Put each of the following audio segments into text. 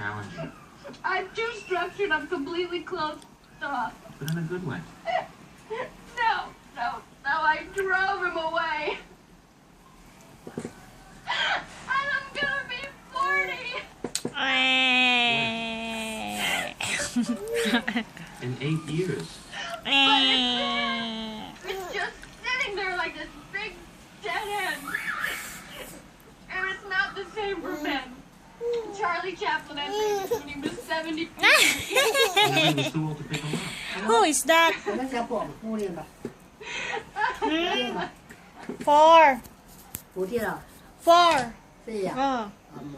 challenging. I'm too structured. I'm completely closed off. But in a good way. No. I drove him away. And I'm gonna be 40. In 8 years. It's just sitting there like this big dead end. And it's not the same for men. Charlie Chaplin had babies when he was 70. He was too old to pick him up. Who is that? 冇念吧？ Four. 冇贴了， Four. 对呀。 Oh. 啊冇。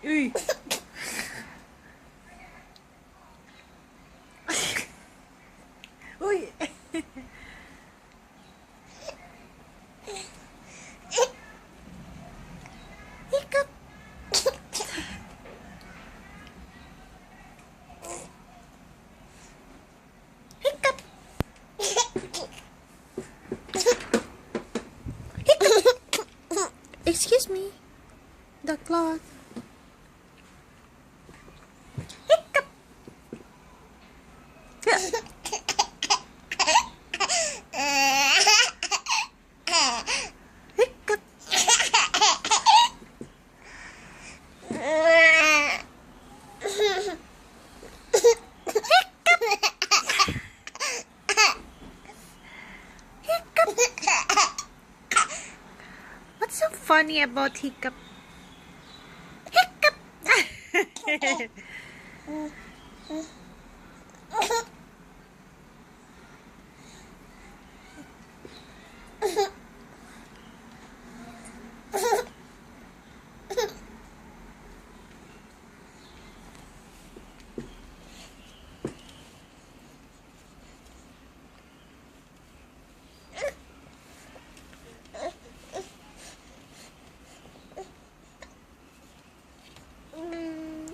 Uy. Uy. Hiccup. Hiccup. Hiccup. Excuse me. The cloth. Hiccup. Hiccup. What's so funny about Hiccup? Hiccup!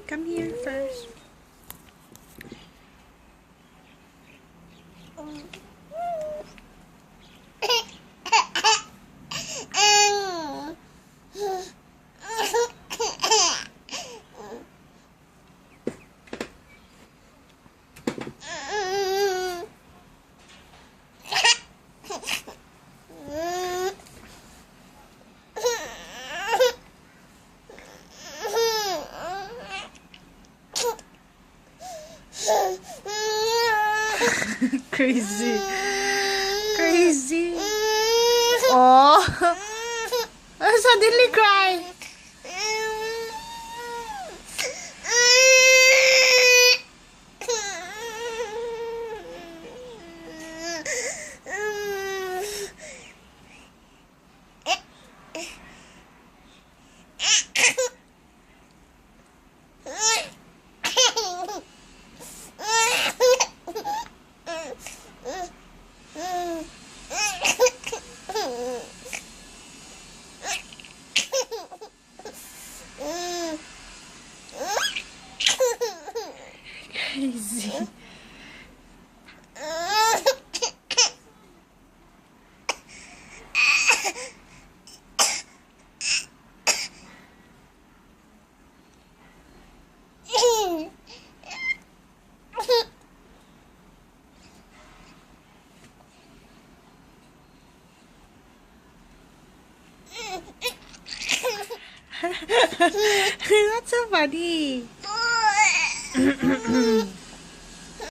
Come here first. Crazy. Crazy. Oh. Suddenly cry. Crazy. That's so funny.